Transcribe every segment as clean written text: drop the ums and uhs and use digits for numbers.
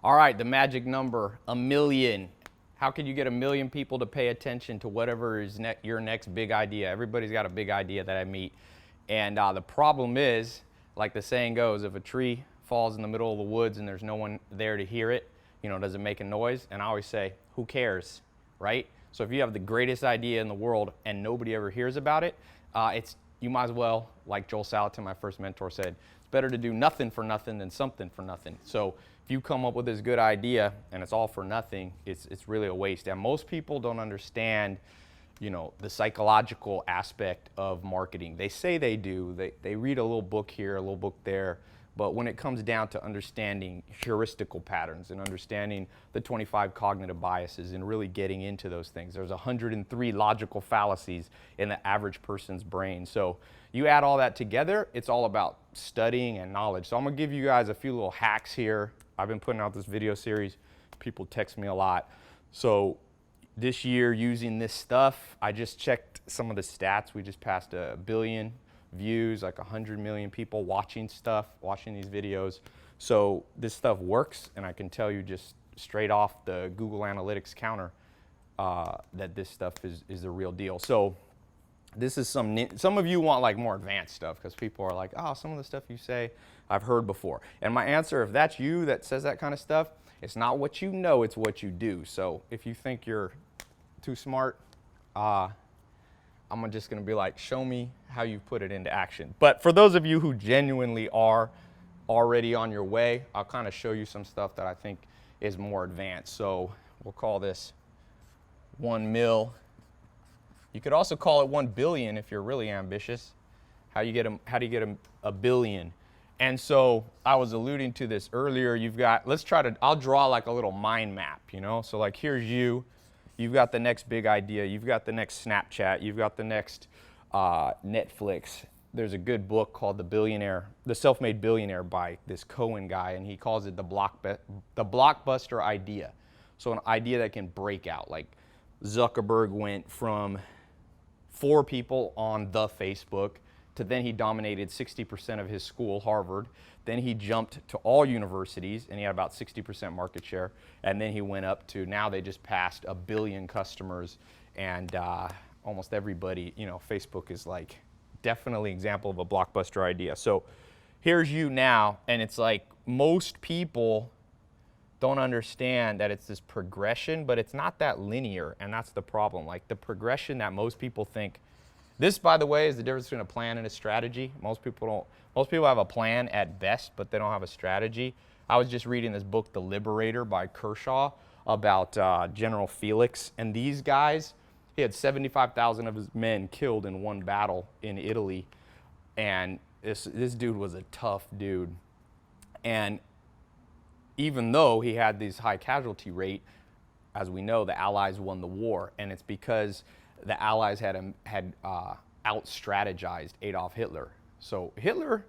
All right, the magic number, 1,000,000. How can you get 1,000,000 people to pay attention to whatever is your next big idea? Everybody's got a big idea that I meet. And the problem is, like the saying goes, if a tree falls in the middle of the woods and there's no one there to hear it, does it make a noise? And I always say, who cares, right? So if you have the greatest idea in the world and nobody ever hears about it, you might as well, like Joel Salatin, my first mentor, said, it's better to do nothing for nothing than something for nothing. So if you come up with this good idea and it's all for nothing, it's really a waste. And most people don't understand, the psychological aspect of marketing. They say they do. They read a little book here, a little book there. But when it comes down to understanding heuristical patterns and understanding the 25 cognitive biases and really getting into those things, there's 103 logical fallacies in the average person's brain. So you add all that together, it's all about studying and knowledge. So I'm gonna give you guys a few little hacks here. I've been putting out this video series. People text me a lot. So this year using this stuff, I just checked some of the stats. We just passed 1 billion views, like 100 million people watching these videos. So this stuff works, and I can tell you just straight off the Google Analytics counter that this stuff is the real deal. So this is some of you want like more advanced stuff because people are like, oh, some of the stuff you say I've heard before. And my answer, if that's you that says that kind of stuff, it's not what you know, it's what you do. So if you think you're too smart, I'm just going to be like, show me how you put it into action. But for those of you who genuinely are already on your way, I'll kind of show you some stuff that I think is more advanced. So we'll call this 1 mil. You could also call it 1 billion if you're really ambitious. How do you get a billion? And so I was alluding to this earlier. I'll draw like a little mind map, So like here's you. You've got the next big idea. You've got the next Snapchat. You've got the next Netflix. There's a good book called The Self-Made Billionaire by this Cohen guy, and he calls it the blockbuster idea. So an idea that can break out. Like Zuckerberg went from 4 people on the Facebook to then he dominated 60% of his school, Harvard. Then he jumped to all universities, and he had about 60% market share. And then he went up to, now they just passed 1 billion customers, and almost everybody, Facebook is like definitely example of a blockbuster idea. So here's you now, and it's like most people don't understand that it's this progression, but it's not that linear, and that's the problem. Like the progression that most people think. This, by the way, is the difference between a plan and a strategy. Most people have a plan at best, but they don't have a strategy. I was just reading this book, The Liberator by Kershaw, about General Felix. And these guys, he had 75,000 of his men killed in one battle in Italy. And this dude was a tough dude. And even though he had this high casualty rate, as we know, the Allies won the war. And it's because the Allies had out-strategized Adolf Hitler. So Hitler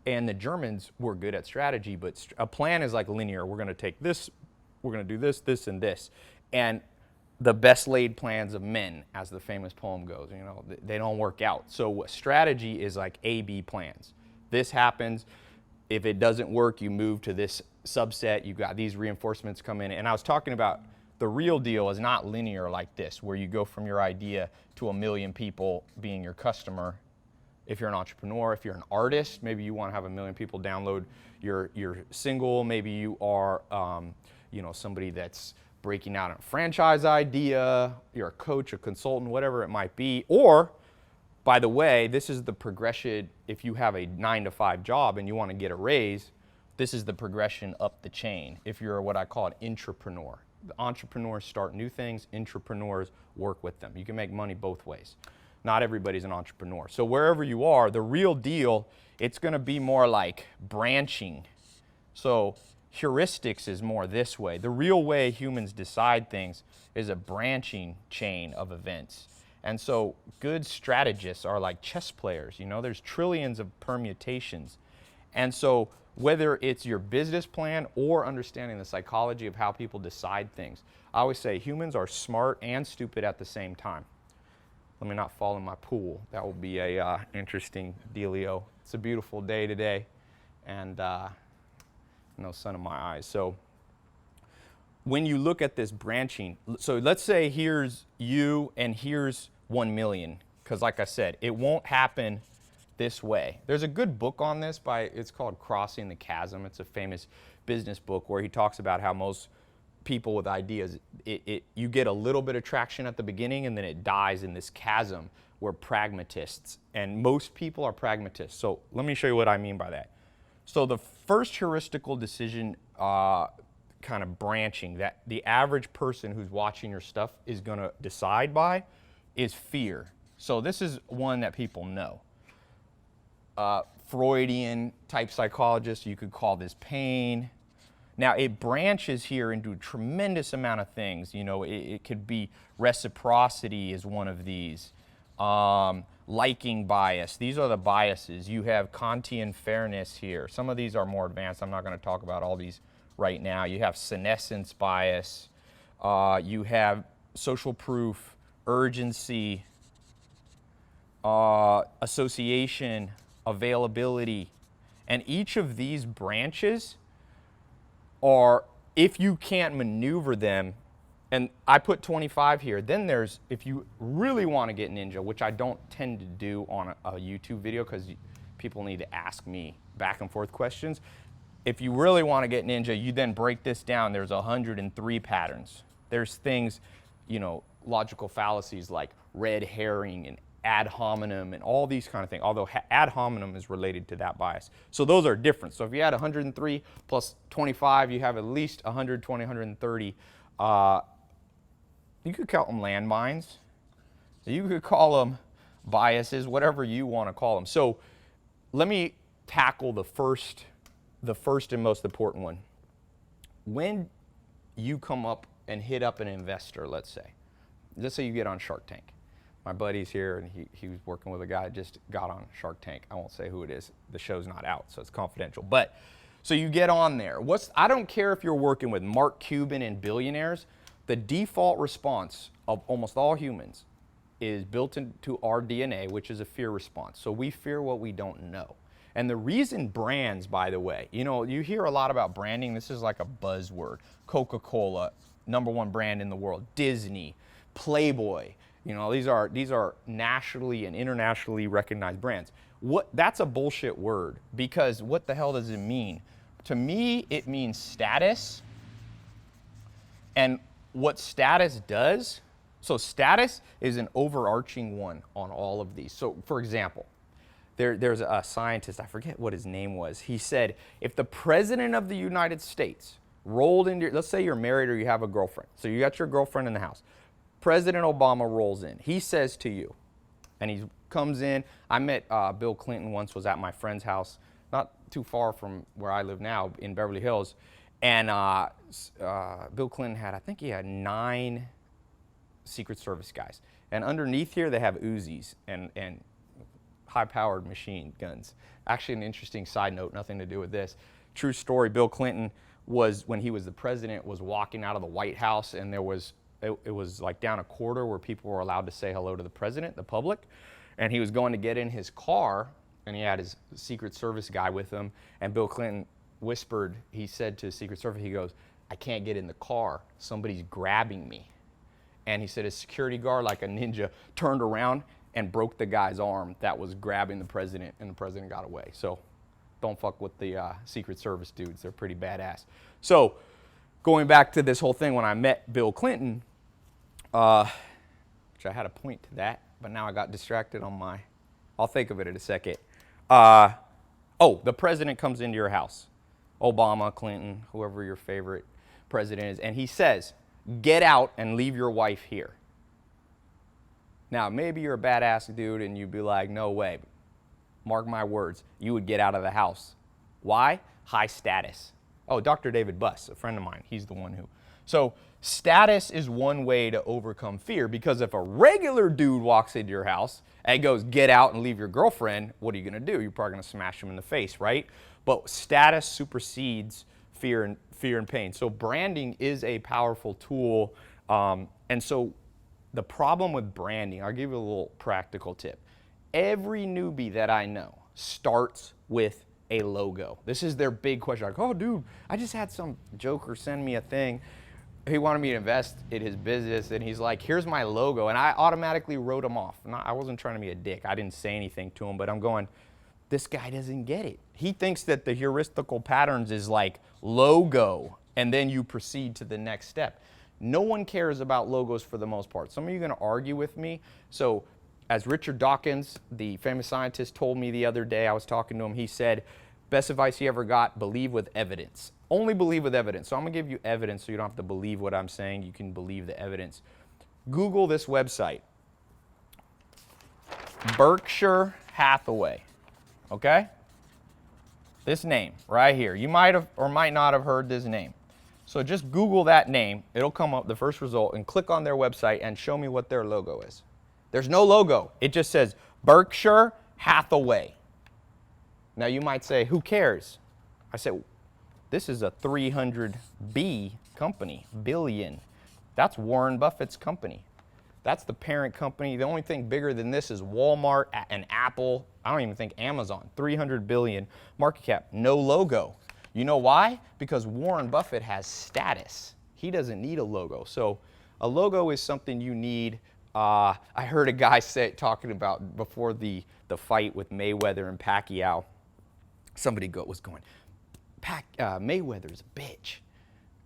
and the Germans were good at strategy, but a plan is like linear. We're going to take this, we're going to do this, this, and this. And the best laid plans of men, as the famous poem goes, they don't work out. So strategy is like A-B plans. This happens. If it doesn't work, you move to this subset. You've got these reinforcements come in. And I was talking about the real deal is not linear like this, where you go from your idea to 1 million people being your customer. If you're an entrepreneur, if you're an artist, maybe you want to have 1 million people download your single. Maybe you are, somebody that's breaking out a franchise idea. You're a coach, a consultant, whatever it might be. Or, by the way, this is the progression. If you have a 9-to-5 job and you want to get a raise, this is the progression up the chain. If you're what I call an intrapreneur. The entrepreneurs start new things, intrapreneurs work with them. You can make money both ways. Not everybody's an entrepreneur. So wherever you are, the real deal, it's going to be more like branching. So heuristics is more this way. The real way humans decide things is a branching chain of events. And so good strategists are like chess players. There's trillions of permutations. And so whether it's your business plan or understanding the psychology of how people decide things. I always say humans are smart and stupid at the same time. Let me not fall in my pool. That will be a interesting dealio. It's a beautiful day today, and no sun in my eyes. So when you look at this branching, so let's say here's you and here's 1 million, because like I said, it won't happen this way. There's a good book on this it's called Crossing the Chasm. It's a famous business book where he talks about how most people with ideas, you get a little bit of traction at the beginning and then it dies in this chasm where pragmatists, and most people are pragmatists. So let me show you what I mean by that. So the first heuristical decision kind of branching that the average person who's watching your stuff is going to decide by is fear. So this is one that people know. Freudian type psychologist, you could call this pain. Now it branches here into a tremendous amount of things. You know, it could be reciprocity is one of these. Liking bias, these are the biases. You have Kantian fairness here. Some of these are more advanced. I'm not going to talk about all these right now. You have senescence bias. You have social proof, urgency, association, availability. And each of these branches are, if you can't maneuver them, and I put 25 here, then there's, if you really want to get ninja, which I don't tend to do on a YouTube video because people need to ask me back and forth questions. If you really want to get ninja, you then break this down. There's 103 patterns. There's things, you know, logical fallacies like red herring and ad hominem and all these kind of things, although ad hominem is related to that bias. So those are different. So if you add 103 plus 25, you have at least 120, 130. You could call them landmines. So you could call them biases, whatever you want to call them. So let me tackle the first and most important one. When you come up and hit up an investor, let's say you get on Shark Tank. My buddy's here, and he was working with a guy that just got on Shark Tank. I won't say who it is. The show's not out, so it's confidential. But so you get on there. I don't care if you're working with Mark Cuban and billionaires. The default response of almost all humans is built into our DNA, which is a fear response. So we fear what we don't know. And the reason brands, by the way, you know, you hear a lot about branding. This is like a buzzword. Coca-Cola, #1 brand in the world. Disney, Playboy. You know, these are nationally and internationally recognized brands. That's a bullshit word, because what the hell does it mean? To me, it means status. And what status does, so status is an overarching one on all of these. So for example, there's a scientist, I forget what his name was. He said, if the president of the United States rolled into, let's say you're married or you have a girlfriend. So you got your girlfriend in the house. President Obama rolls in. He says to you, and he comes in. I met Bill Clinton once, was at my friend's house, not too far from where I live now in Beverly Hills. And Bill Clinton I think he had 9 Secret Service guys. And underneath here, they have Uzis and high-powered machine guns. Actually, an interesting side note, nothing to do with this. True story, Bill Clinton when he was the president, was walking out of the White House, and it was like down a corridor where people were allowed to say hello to the president, the public. And he was going to get in his car, and he had his Secret Service guy with him, and Bill Clinton whispered, he said to Secret Service, he goes, I can't get in the car, somebody's grabbing me. And he said his security guard, like a ninja, turned around and broke the guy's arm that was grabbing the president, and the president got away. So don't fuck with the Secret Service dudes, they're pretty badass. So going back to this whole thing, when I met Bill Clinton, which I had a point to that, but now I got distracted on I'll think of it in a second. The president comes into your house. Obama, Clinton, whoever your favorite president is, and he says, get out and leave your wife here. Now, maybe you're a badass dude and you'd be like, no way. Mark my words, you would get out of the house. Why? High status. Oh, Dr. David Buss, a friend of mine, he's the one who. So status is one way to overcome fear, because if a regular dude walks into your house and goes, get out and leave your girlfriend, what are you going to do? You're probably going to smash him in the face, right? But status supersedes fear and pain. So branding is a powerful tool. And so the problem with branding, I'll give you a little practical tip. Every newbie that I know starts with a logo. This is their big question. Like, oh, dude, I just had some joker send me a thing. he wanted me to invest in his business, and he's like, here's my logo. And I automatically wrote him off. I wasn't trying to be a dick. I didn't say anything to him, but I'm going, this guy doesn't get it. He thinks that the heuristical patterns is like logo, and then you proceed to the next step. No one cares about logos for the most part. Some of you are going to argue with me. So as Richard Dawkins, the famous scientist, told me the other day, I was talking to him, he said, best advice he ever got, believe with evidence. Only believe with evidence. So I'm going to give you evidence so you don't have to believe what I'm saying. You can believe the evidence. Google this website, Berkshire Hathaway. Okay? This name right here. You might have or might not have heard this name. So just Google that name. It'll come up, the first result, and click on their website and show me what their logo is. There's no logo. It just says Berkshire Hathaway. Now you might say, who cares? I say, this is a 300B company, billion. That's Warren Buffett's company. That's the parent company. The only thing bigger than this is Walmart and Apple. I don't even think Amazon. 300 billion market cap, no logo. You know why? Because Warren Buffett has status. He doesn't need a logo. So a logo is something you need. I heard a guy talking about before the fight with Mayweather and Pacquiao. Somebody was going, Mayweather's a bitch.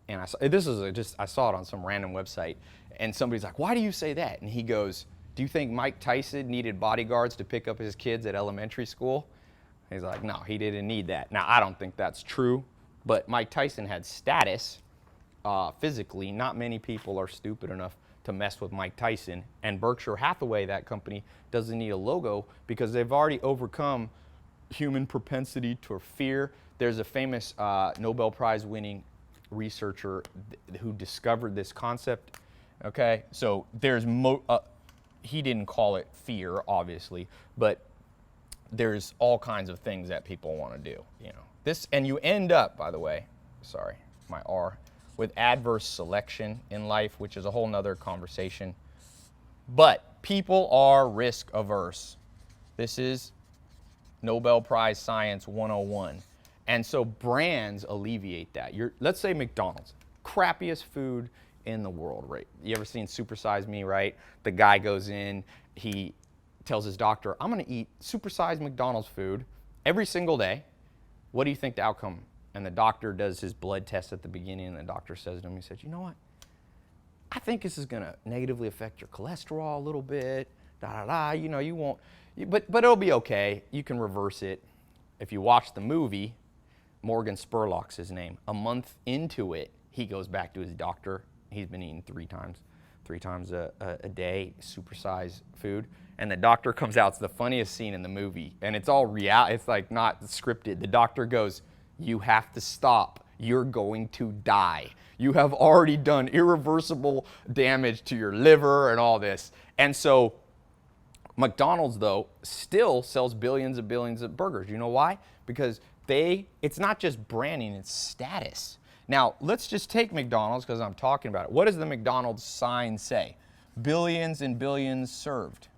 And I saw it on some random website. And somebody's like, why do you say that? And he goes, do you think Mike Tyson needed bodyguards to pick up his kids at elementary school? He's like, no, he didn't need that. Now, I don't think that's true, but Mike Tyson had status physically. Not many people are stupid enough to mess with Mike Tyson. And Berkshire Hathaway, that company, doesn't need a logo because they've already overcome human propensity to fear. There's a famous Nobel Prize winning researcher who discovered this concept. Okay, so there's he didn't call it fear, obviously, but there's all kinds of things that people want to do, you know. This, and you end up, by the way, sorry, my R, with adverse selection in life, which is a whole nother conversation. But people are risk averse. This is Nobel Prize Science 101. And so brands alleviate that. Let's say McDonald's, crappiest food in the world, right? You ever seen Super Size Me, right? The guy goes in, he tells his doctor, I'm going to eat supersized McDonald's food every single day. What do you think the outcome? And the doctor does his blood test at the beginning, and the doctor says to him, he says, you know what? I think this is going to negatively affect your cholesterol a little bit, you know, you won't, but it'll be okay. You can reverse it. If you watch the movie, Morgan Spurlock's his name. A month into it, he goes back to his doctor. He's been eating three times a day, supersized food. And the doctor comes out. It's the funniest scene in the movie. And it's all real. It's like not scripted. The doctor goes, you have to stop. You're going to die. You have already done irreversible damage to your liver and all this. And so McDonald's, though, still sells billions and billions of burgers. You know why? Because it's not just branding, it's status. Now, let's just take McDonald's because I'm talking about it. What does the McDonald's sign say? Billions and billions served.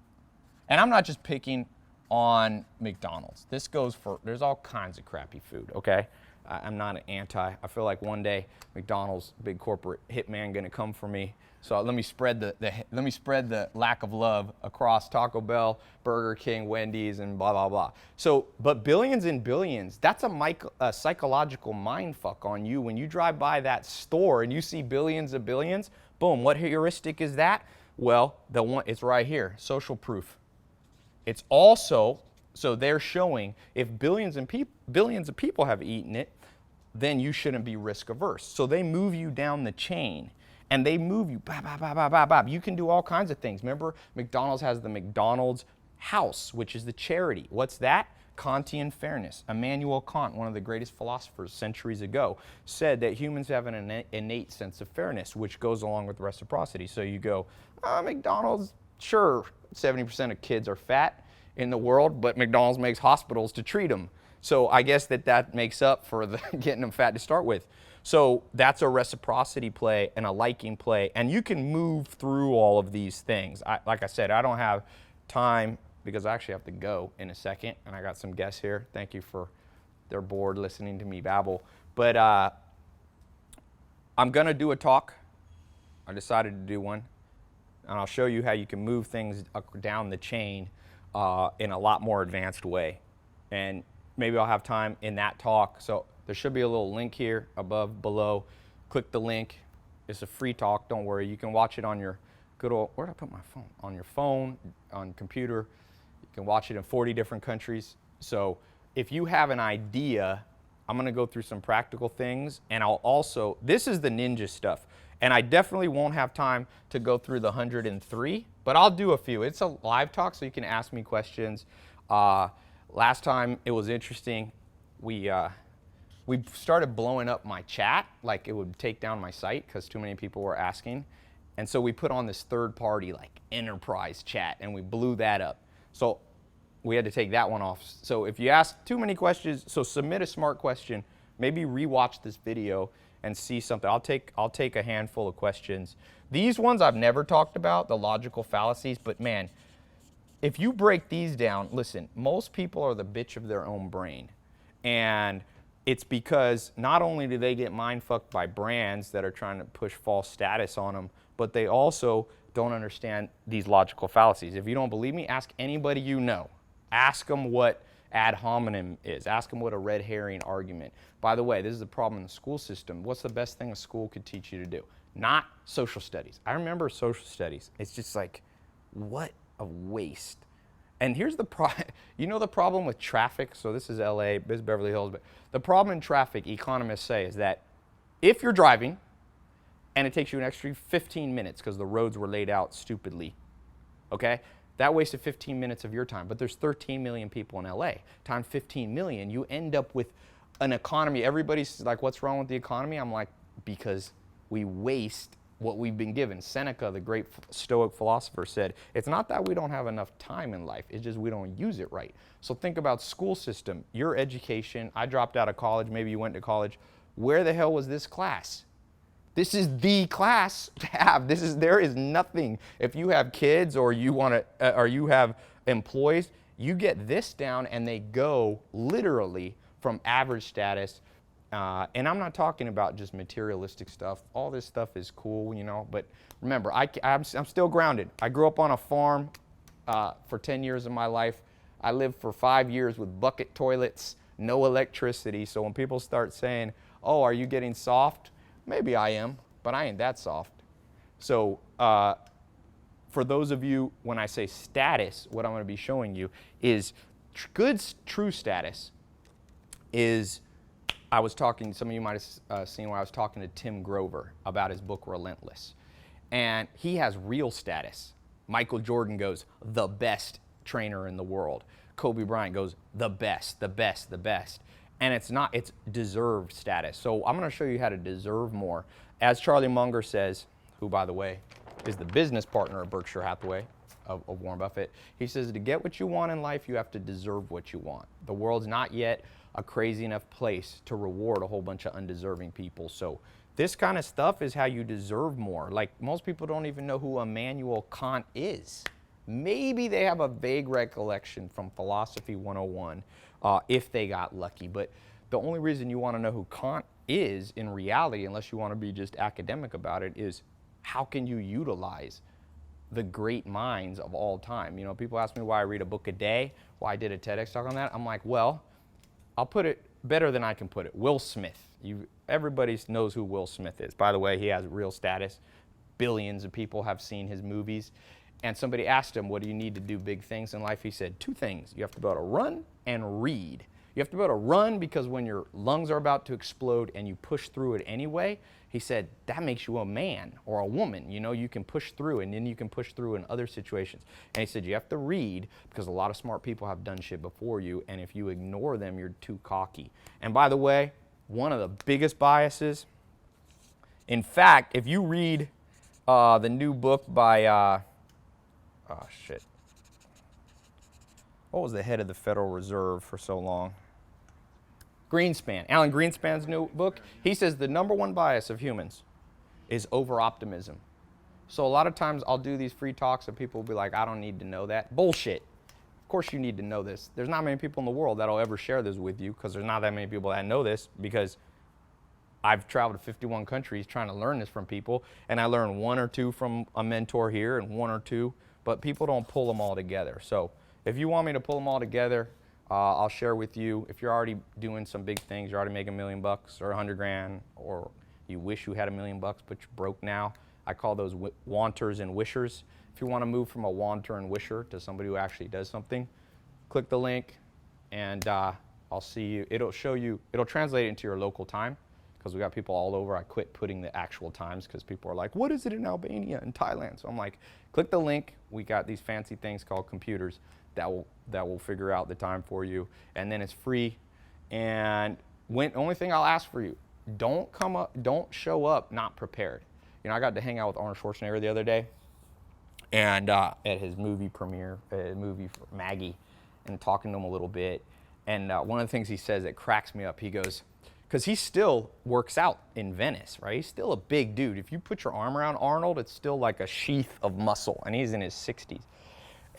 And I'm not just picking on McDonald's. This goes for, there's all kinds of crappy food, okay? I'm not an anti. I feel like one day McDonald's, big corporate hitman, going to come for me. So let me spread the lack of love across Taco Bell, Burger King, Wendy's, and blah blah blah. So, but billions and billions, that's a psychological mind fuck on you when you drive by that store and you see billions and billions. Boom, what heuristic is that? Well, it's right here, social proof. It's also, so they're showing if billions of people have eaten it, then you shouldn't be risk averse. So they move you down the chain. And they move you, bop, bop, bop, bop, bop, bop. You can do all kinds of things. Remember, McDonald's has the McDonald's House, which is the charity. What's that? Kantian fairness. Immanuel Kant, one of the greatest philosophers centuries ago, said that humans have an innate sense of fairness, which goes along with reciprocity. So you go, McDonald's, sure, 70% of kids are fat in the world, but McDonald's makes hospitals to treat them. So I guess that makes up for getting them fat to start with. So that's a reciprocity play and a liking play, and you can move through all of these things. Like I said, I don't have time because I actually have to go in a second, and I got some guests here. Thank you for their bored listening to me babble. But I'm going to do a talk I decided to do one, and I'll show you how you can move things down the chain in a lot more advanced way. And maybe I'll have time in that talk. So there should be a little link here above, below. Click the link. It's a free talk, don't worry. You can watch it on your good old, where did I put my phone? On your phone, on computer. You can watch it in 40 different countries. So if you have an idea, I'm gonna go through some practical things, and I'll also, this is the ninja stuff. And I definitely won't have time to go through the 103, but I'll do a few. It's a live talk, so you can ask me questions. Last time it was interesting. We started blowing up my chat, like it would take down my site because too many people were asking. And so we put on this third party, like enterprise chat, and we blew that up. So we had to take that one off. So if you ask too many questions, so submit a smart question, maybe rewatch this video and see something. I'll take a handful of questions. These ones I've never talked about, the logical fallacies, but man, if you break these down, listen, most people are the bitch of their own brain. And it's because not only do they get mind fucked by brands that are trying to push false status on them, but they also don't understand these logical fallacies. If you don't believe me, ask anybody you know. Ask them what ad hominem is. Ask them what a red herring argument. By the way, this is the problem in the school system. What's the best thing a school could teach you to do? Not social studies. I remember social studies. It's just like, what a waste. And here's the problem. You know the problem with traffic? So this is LA, this is Beverly Hills, but the problem in traffic, economists say, is that if you're driving and it takes you an extra 15 minutes because the roads were laid out stupidly, okay? That wasted 15 minutes of your time, but there's 13 million people in LA. Times 15 million, you end up with an economy. Everybody's like, what's wrong with the economy? I'm like, because we waste what we've been given. Seneca, the great Stoic philosopher, said, it's not that we don't have enough time in life, it's just we don't use it right. So think about school system, your education. I dropped out of college, maybe you went to college. Where the hell was this class? This is the class to have. There is nothing. If you have kids or you want to, or you have employees, you get this down and they go literally from average status. And I'm not talking about just materialistic stuff. All this stuff is cool, you know, but remember, I'm still grounded. I grew up on a farm for 10 years of my life. I lived for 5 years with bucket toilets, no electricity. So when people start saying, oh, are you getting soft? Maybe I am, but I ain't that soft. So for those of you, when I say status, what I'm going to be showing you is true status is, I was talking, some of you might have seen where I was talking to Tim Grover about his book Relentless. And he has real status. Michael Jordan goes, the best trainer in the world. Kobe Bryant goes, the best, the best, the best. And it's not, it's deserved status. So I'm going to show you how to deserve more. As Charlie Munger says, who, by the way, is the business partner of Berkshire Hathaway, of Warren Buffett, he says to get what you want in life, you have to deserve what you want. The world's not yet a crazy enough place to reward a whole bunch of undeserving people. So this kind of stuff is how you deserve more. Like, most people don't even know who Immanuel Kant is. Maybe they have a vague recollection from Philosophy 101 if they got lucky. But the only reason you want to know who Kant is in reality, unless you want to be just academic about it, is how can you utilize the great minds of all time? You know, people ask me why I read a book a day, why I did a TEDx talk on that. I'm like, well, I'll put it better than I can put it. Will Smith. Everybody knows who Will Smith is. By the way, he has real status. Billions of people have seen his movies. And somebody asked him, what do you need to do big things in life? He said, 2 things. You have to be able to run and read. You have to be able to run because when your lungs are about to explode and you push through it anyway, he said, that makes you a man or a woman. You know, you can push through, and then you can push through in other situations. And he said, you have to read because a lot of smart people have done shit before you, and if you ignore them, you're too cocky. And by the way, one of the biggest biases, in fact, if you read the new book by, oh shit, what was the head of the Federal Reserve for so long? Greenspan, Alan Greenspan's new book, he says the #1 bias of humans is over-optimism. So a lot of times I'll do these free talks and people will be like, I don't need to know that. Bullshit. Of course you need to know this. There's not many people in the world that'll ever share this with you because there's not that many people that know this because I've traveled to 51 countries trying to learn this from people, and I learned one or two from a mentor here and one or two, but people don't pull them all together. So if you want me to pull them all together, I'll share with you. If you're already doing some big things, you're already making $1 million or 100 grand, or you wish you had $1 million, but you're broke now. I call those wanters and wishers. If you want to move from a wanter and wisher to somebody who actually does something, click the link, and I'll see you. It'll show you, it'll translate it into your local time, because we got people all over. I quit putting the actual times because people are like, what is it in Albania and Thailand? So I'm like, click the link. We got these fancy things called computers that will figure out the time for you, and then it's free. And only thing I'll ask for you, don't show up not prepared. You know, I got to hang out with Arnold Schwarzenegger the other day, and at his movie premiere, movie for Maggie, and talking to him a little bit. And one of the things he says that cracks me up, he goes, because he still works out in Venice, right? He's still a big dude. If you put your arm around Arnold, it's still like a sheath of muscle, and he's in his 60s.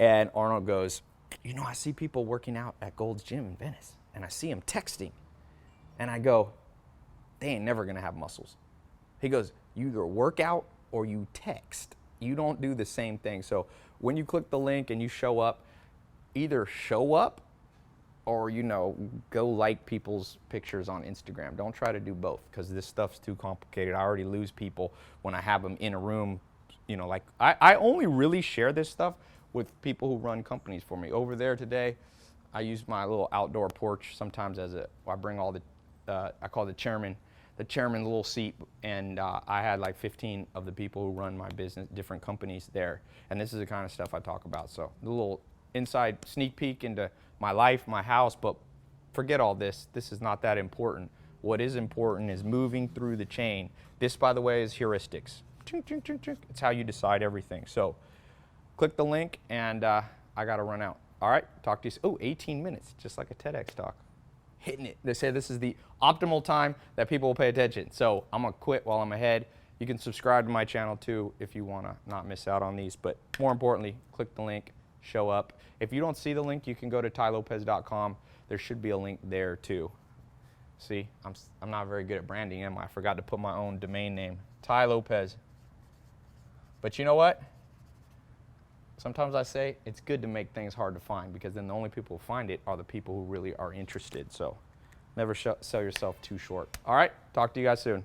And Arnold goes, you know, I see people working out at Gold's Gym in Venice, and I see them texting. And I go, they ain't never gonna have muscles. He goes, you either work out or you text. You don't do the same thing. So when you click the link and you show up, either show up or, you know, go like people's pictures on Instagram. Don't try to do both, because this stuff's too complicated. I already lose people when I have them in a room. You know, like I only really share this stuff with people who run companies for me. Over there today, I use my little outdoor porch sometimes I bring all the, I call the chairman little seat, and I had like 15 of the people who run my business, different companies there. And this is the kind of stuff I talk about. So the little inside sneak peek into my life, my house, but forget all this. This is not that important. What is important is moving through the chain. This, by the way, is heuristics. It's how you decide everything. So click the link, and I got to run out. All right, talk to you. Oh, 18 minutes, just like a TEDx talk. Hitting it. They say this is the optimal time that people will pay attention. So I'm going to quit while I'm ahead. You can subscribe to my channel too if you want to not miss out on these. But more importantly, click the link, show up. If you don't see the link, you can go to tylopez.com. There should be a link there too. See, I'm not very good at branding, am I? I forgot to put my own domain name, Ty Lopez. But you know what? Sometimes I say it's good to make things hard to find, because then the only people who find it are the people who really are interested. So never sell yourself too short. All right, talk to you guys soon.